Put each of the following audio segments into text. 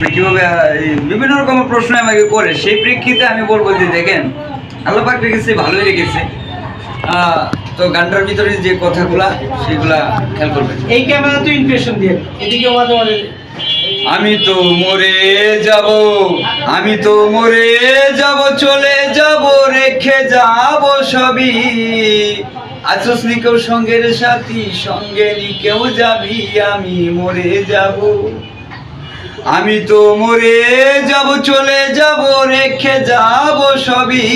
কিভাবে বিভিন্ন রকমের প্রশ্ন আমাকে করে, সেই প্রেক্ষিতে আমি বলবো যে দেখেন আল্লাহ পাক রেখেছে, ভালোই রেখেছে। তো গানটার ভিতরে যে কথাগুলা সেগুলা খেয়াল করবেন। এই ক্যামেরা তো ইমপ্রেশন দিয়ে এদিকে মাঝে মাঝে আমি তো মরে যাব, আমি তো মরে যাব, চলে যাব, রেখে যাব সবই। আছোস নি কেউ সঙ্গের সাথী, সঙ্গে নি কেউ যাবি, আমি মরে যাব। আমি তো মরে যাব, চলে যাব, রেখে যাব সবই।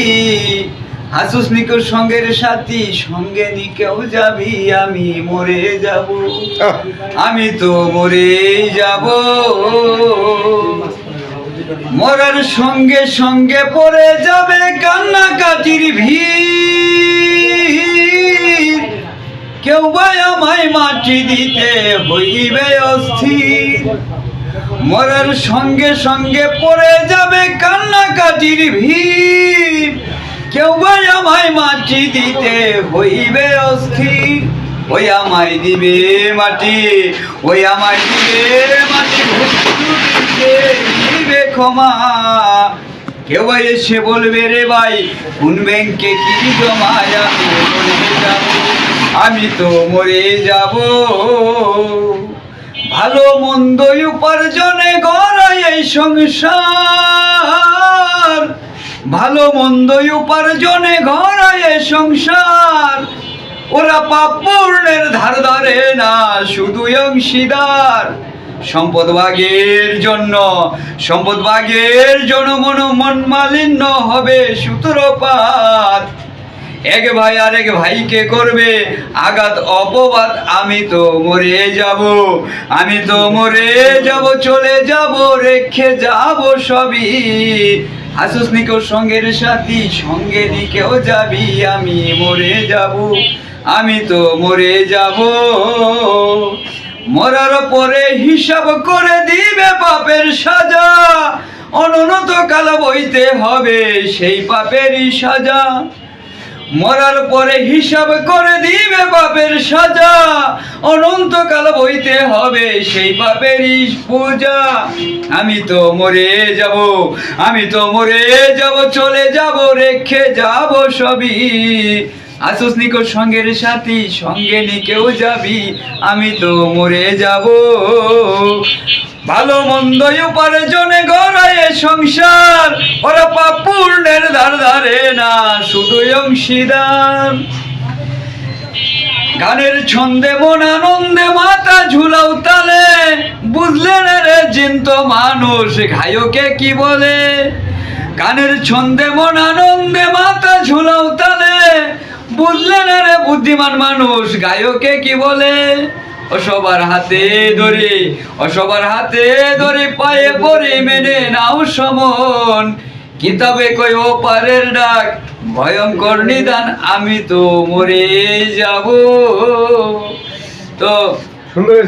হাসুস নি কেউ সঙ্গের সাথী, সঙ্গে নি কেউ যাবি, আমি মরে যাব। আমি তো মরেই যাব। মরার সঙ্গে সঙ্গে পড়ে যাবে কান্নাকাটির ভিড়। কেউ বা আমায় মাটি দিতে হইবে অস্থির। মরার সঙ্গে সঙ্গে পড়ে যাবে কান্নাকাটির ভিড়। কেউ বা আমায় মাটি দিতে হইবে অস্থির। ওই আমায় দিবে মাটি, ওই আমায় দিবে মাটি, দিবে ক্ষমা। কেউ এসে বলবে রে ভাই কোন ব্যাংকে কি জমায়, আমি মরে যাব, আমি তো মরে যাব। ভালো মন্দ উপার্জনে গড়াই এই সংসার, ভালো মন্দ উপার্জনে গড়াই এই সংসার। ওরা পাপ পূর্ণের ধার ধারে না, শুধু অংশীদার। সম্পদ ভাগের জন্য, সম্পদ ভাগের জন্য মন মালিন্য হবে সূত্রপাত। এক ভাই আর এক ভাইকে করবে আঘাত অপবাদ। আমি তো মরে যাব, আমি তো মরে যাব, চলে যাব, রেখে যাব সবই। হাসুস নি কেউ সঙ্গের সাথী, সঙ্গে নি কেউ যাবি, আমি মরে যাব, আমি তো মরে যাব। মরার পরে হিসাব করে দিবে পাপের সাজা। অনন্ত কাল বইতে হবে সেই পাপেরই সাজা। মরার পরে হিসাব করে দিবে পাপের সাজা। অনন্তকাল বইতে হবে সেই পাপেরই পূজা। আমি তো মরে যাব, আমি তো মরে যাব, চলে যাব, রেখে যাব সবই। আসুস নি কেউ সঙ্গের সাথী, সঙ্গে নি কেউ যাবি, আমি তো মরে যাব। ভালো মন্দ উপার্জনে গড়ায় সংসার। ওরা পাপ পূর্ণের ধার ধারে না, শুধু অংশীদার। গানের ছন্দে মন আনন্দে মাথা ঝুলাও তালে। বুঝলে না রে জিন্ত মানুষ গায়কে কি বলে। গানের ছন্দে মন আনন্দে মাথা ঝুলাও তালে। বুঝলে না রে বুদ্ধিমান মানুষ গায়কে কি বলে। ও সবার হাতে ধরে, ও সবার হাতে ধরে, পায়ে পড়ে মেনে নাও সমন। কিতাবে কই ও পারের ডাক, ভয়ঙ্কর নিদান, আমি তো মরে যাব। তো সুন্দর।